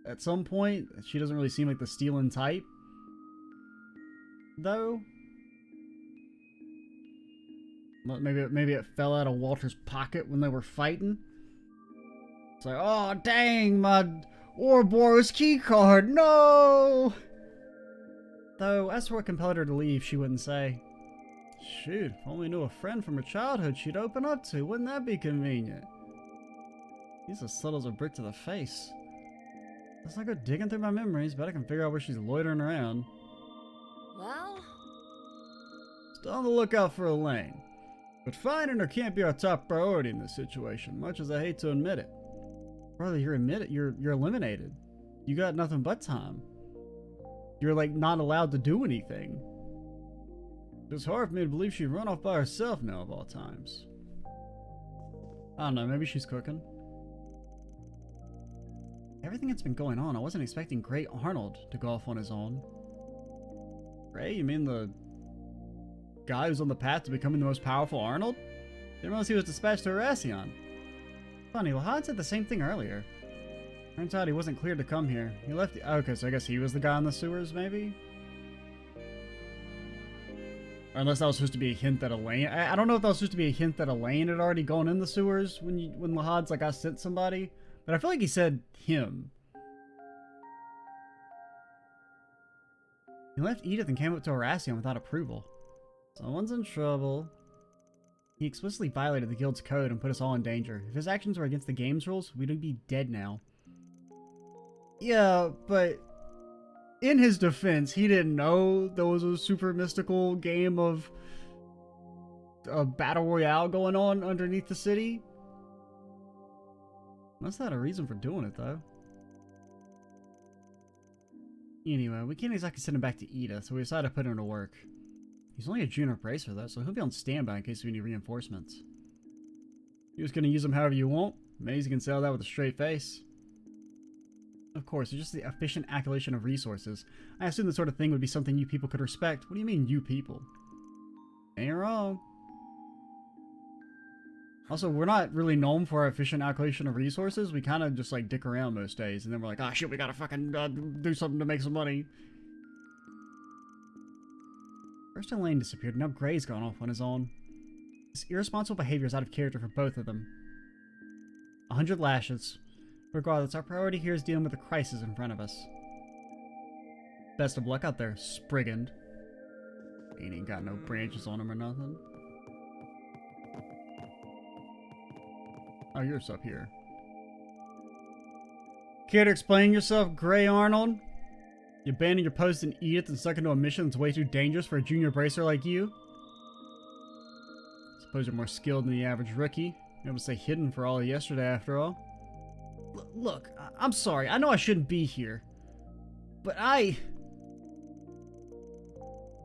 [SPEAKER 1] at some point. She doesn't really seem like the stealing type, though. Maybe it fell out of Walter's pocket when they were fighting. It's like, oh dang, my Ouroboros key card, no! Though, as for what compelled her to leave, she wouldn't say. Shoot, if only knew a friend from her childhood she'd open up to, wouldn't that be convenient? He's as subtle as a brick to the face. Let's not go digging through my memories, but I can figure out where she's loitering around.
[SPEAKER 3] Well...
[SPEAKER 1] Still on the lookout for Elaine. But finding her can't be our top priority in this situation, much as I hate to admit it. Brother, you're eliminated. You got nothing but time. You're like not allowed to do anything. It's hard for me to believe she'd run off by herself now of all times. I don't know, maybe she's cooking. Everything that's been going on, I wasn't expecting Grey Arnold to go off on his own. Grey, you mean the guy who's on the path to becoming the most powerful Arnold? Didn't realize he was dispatched to Oración. Funny, Lahad said the same thing earlier. Turns out he wasn't cleared to come here. He left okay, so I guess he was the guy in the sewers, maybe? Or unless that was supposed to be a hint that Elaine... I don't know if that was supposed to be a hint that Elaine had already gone in the sewers when Lahad's like, I sent somebody. But I feel like he said him. He left Edith and came up to Oración without approval. Someone's in trouble. He explicitly violated the guild's code and put us all in danger. If his actions were against the game's rules, we'd be dead now. Yeah, but in his defense, he didn't know there was a super mystical game of a battle royale going on underneath the city. Must have had a reason for doing it, though. Anyway, we can't exactly send him back to Edith, so we decided to put him to work. He's only a junior bracer, though, so he'll be on standby in case we need reinforcements. You're just gonna use him however you want? Amazing you can say all that with a straight face. Of course, it's just the efficient acquisition of resources. I assume the sort of thing would be something you people could respect. What do you mean, you people? Ain't wrong. Also, we're not really known for our efficient allocation of resources. We kind of just like dick around most days, and then we're like, ah, shit, we gotta fucking do something to make some money. First Elaine disappeared, now Gray's gone off on his own. This irresponsible behavior is out of character for both of them. 100 lashes. Regardless, our priority here is dealing with the crisis in front of us. Best of luck out there, Sprigand. He ain't got no branches on him or nothing. Oh, you're up here. Care to explain yourself, Grey Arnold? You abandoned your post in Edith and stuck into a mission that's way too dangerous for a junior bracer like you? Suppose you're more skilled than the average rookie. You're able to stay hidden for all of yesterday, after all. Look, I'm sorry. I know I shouldn't be here. But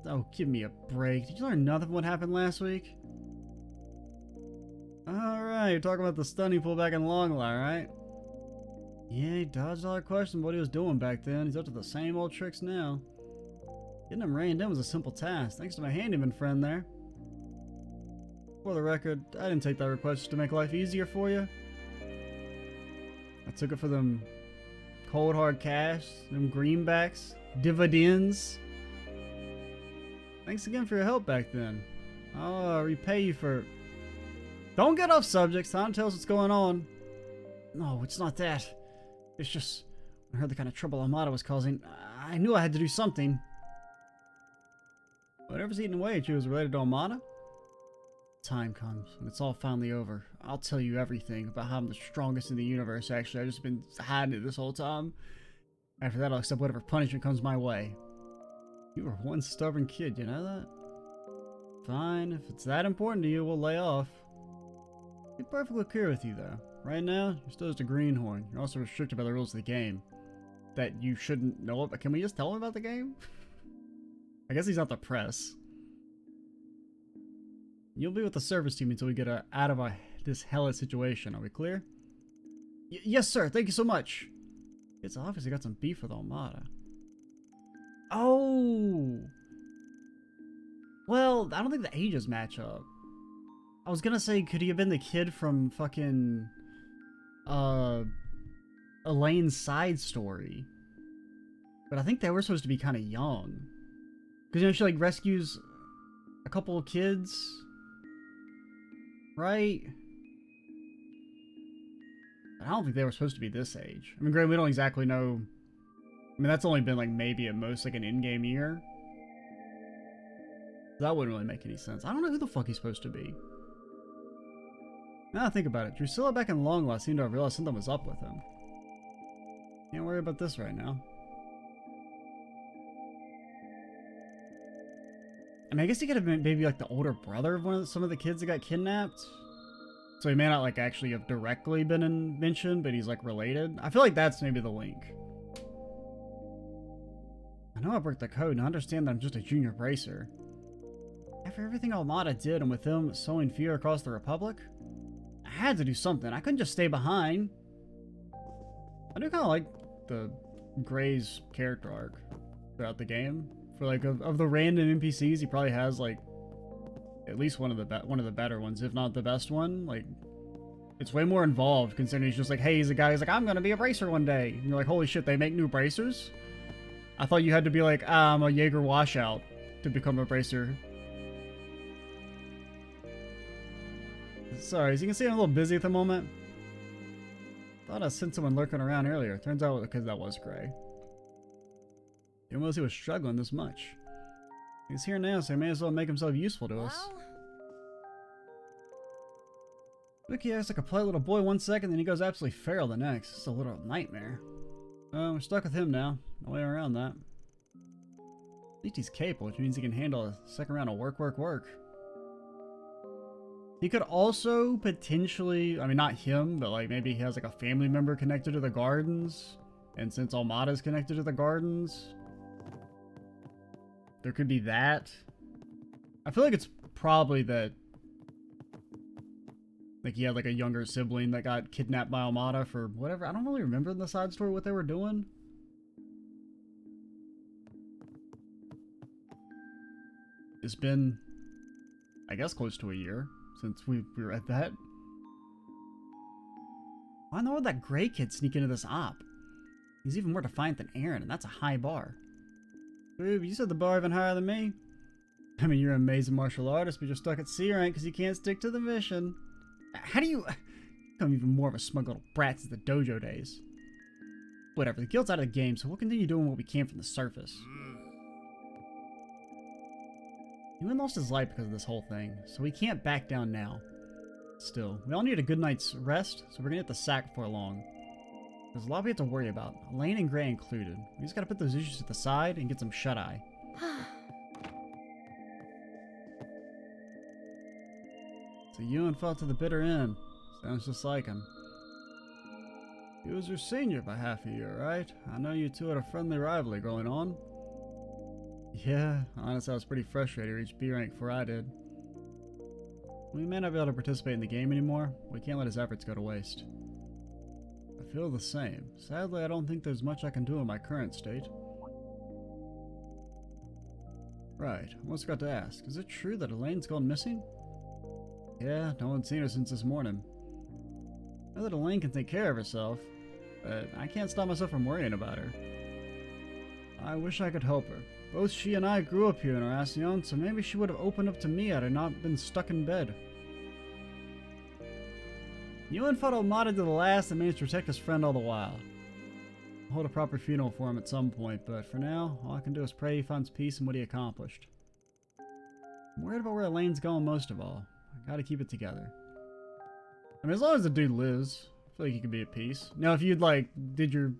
[SPEAKER 1] Oh, give me a break. Did you learn nothing from what happened last week? Alright, you're talking about the stun he pulled back in Longlie, right? Yeah, he dodged all our questions what he was doing back then. He's up to the same old tricks now. Getting him reined in was a simple task, thanks to my handyman friend there. For the record, I didn't take that request just to make life easier for you. I took it for them cold hard cash, them greenbacks, dividends. Thanks again for your help back then. I'll repay you for... Don't get off subject. Time tells what's going on. No, it's not that. It's just... When I heard the kind of trouble Armada was causing, I knew I had to do something. Whatever's eating away at you is related to Armada. Time comes, and it's all finally over. I'll tell you everything about how I'm the strongest in the universe, actually. I've just been hiding it this whole time. After that, I'll accept whatever punishment comes my way. You were one stubborn kid, you know that? Fine, if it's that important to you, we'll lay off. Be perfectly clear with you, though. Right now, you're still just a greenhorn. You're also restricted by the rules of the game. That you shouldn't know about. Can we just tell him about the game? I guess he's not the press. You'll be with the service team until we get out of this hellish situation. Are we clear? Yes, sir. Thank you so much. It's obviously got some beef with Armada. Oh! Well, I don't think the ages match up. I was gonna say, could he have been the kid from fucking... Elaine's side story? But I think they were supposed to be kind of young. Because, you know, she, like, rescues a couple of kids... Right? I don't think they were supposed to be this age. I mean, granted, we don't exactly know. I mean, that's only been, like, maybe at most, like, an in-game year. That wouldn't really make any sense. I don't know who the fuck he's supposed to be. Now I think about it, Drusilla back in Long Lost seemed to have realized something was up with him. Can't worry about this right now. I mean, I guess he could have been maybe like the older brother of some of the kids that got kidnapped. So he may not like actually have directly been mentioned, but he's like related. I feel like that's maybe the link. I know I broke the code and I understand that I'm just a junior bracer. After everything Armada did and with them sowing fear across the Republic, I had to do something. I couldn't just stay behind. I do kind of like the Gray's character arc throughout the game. For like of the random NPCs, he probably has like at least one of the better ones, if not the best one. Like it's way more involved considering he's just like, hey, he's a guy who's like, I'm gonna be a bracer one day. And you're like, holy shit, they make new bracers? I thought you had to be like, I'm a Jaeger washout to become a bracer. Sorry, as you can see, I'm a little busy at the moment. Thought I sent someone lurking around earlier. Turns out because that was Gray. Didn't realize he was struggling this much. He's here now, so he may as well make himself useful to us. Vicky acts like a polite little boy one second, then he goes absolutely feral the next. It's a little nightmare. We're stuck with him now. No way around that. At least he's capable, which means he can handle a second round of work. He could also potentially, I mean, not him, but like maybe he has like a family member connected to the gardens. And since Armada's connected to the gardens, there could be that. I feel like it's probably that, like he had like a younger sibling that got kidnapped by Armada for whatever. I don't really remember in the side story what they were doing. It's been, I guess, close to a year since we were at that. Why in the world did that Gray kid sneak into this op? He's even more defiant than Aaron, and that's a high bar. Boob, you set the bar even higher than me. I mean, you're an amazing martial artist, but you're stuck at C rank because you can't stick to the mission. How do you become even more of a smug little brat since the dojo days? Whatever, the guild's out of the game, so we'll continue doing what we can from the surface. Ewan lost his life because of this whole thing, so we can't back down now. Still, we all need a good night's rest, so we're gonna hit the sack before long. There's a lot we have to worry about, Elaine and Gray included. We just gotta put those issues to the side and get some shut-eye. So Ewan fought to the bitter end. Sounds just like him. He was your senior by half a year, right? I know you two had a friendly rivalry going on. Yeah, honestly I was pretty frustrated to reach B rank before I did. We may not be able to participate in the game anymore. We can't let his efforts go to waste. I feel the same. Sadly, I don't think there's much I can do in my current state. Right, I almost forgot to ask. Is it true that Elaine's gone missing? Yeah, no one's seen her since this morning. Now that Elaine can take care of herself, But I can't stop myself from worrying about her. I wish I could help her. Both she and I grew up here in Oración, so maybe she would have opened up to me had I not been stuck in bed. Ewan fought Almada to the last and managed to protect his friend all the while. I'll hold a proper funeral for him at some point, but for now, all I can do is pray he finds peace in what he accomplished. I'm worried about where Elaine's going most of all. I gotta keep it together. I mean, as long as the dude lives, I feel like he could be at peace. Now, if you'd like, did your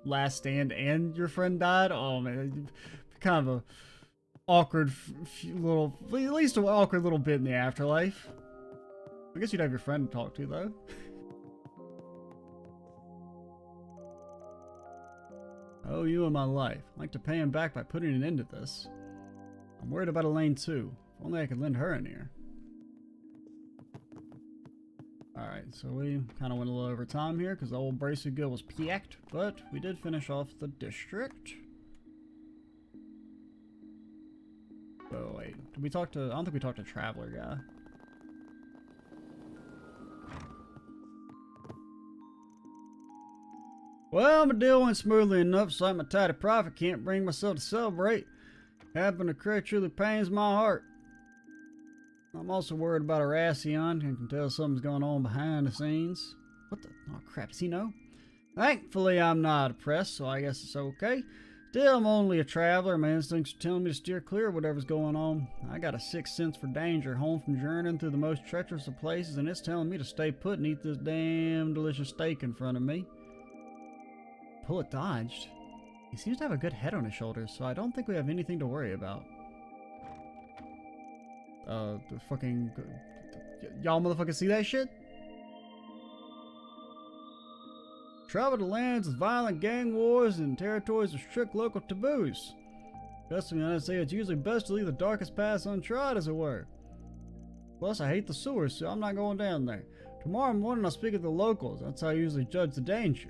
[SPEAKER 1] last stand and your friend died, oh man, kind of a awkward little, at least an awkward little bit in the afterlife. I guess you'd have your friend to talk to, though. Oh, you in my life. I'd like to pay him back by putting an end to this. I'm worried about Elaine, too. If only I could lend her an ear. Alright, so we kind of went a little over time here because the old bracelet guild was picked, but we did finish off the district. Oh, wait. Did we talk to... I don't think we talked to Traveler guy. Well, my deal went smoothly enough, so like my tidy profit can't bring myself to celebrate. Having to occur truly pains my heart. I'm also worried about Oración and can tell something's going on behind the scenes. What the? Oh crap, does he know? Thankfully, I'm not oppressed, so I guess it's okay. Still, I'm only a traveler. My instincts are telling me to steer clear of whatever's going on. I got a sixth sense for danger, home from journeying through the most treacherous of places, and it's telling me to stay put and eat this damn delicious steak in front of me. Bullet dodged. He seems to have a good head on his shoulders, so I don't think we have anything to worry about. The fucking... Y'all motherfuckers see that shit? Travel to lands with violent gang wars and territories with strict local taboos. Trust me when I say it's usually best to leave the darkest paths untrod, as it were. Plus, I hate the sewers, so I'm not going down there. Tomorrow morning I'll speak with the locals. That's how I usually judge the danger.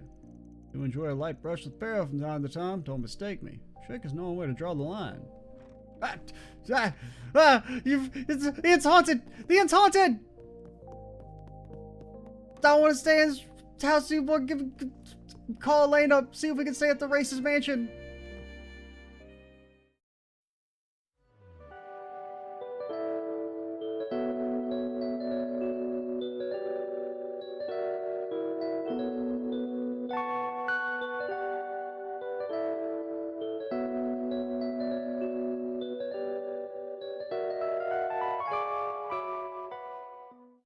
[SPEAKER 1] You enjoy a light brush with peril from time to time, don't mistake me. Trick is knowing where to draw the line. It's haunted! The inn's haunted! I want to stay in his house. Call Elaine up, see if we can stay at the racist mansion.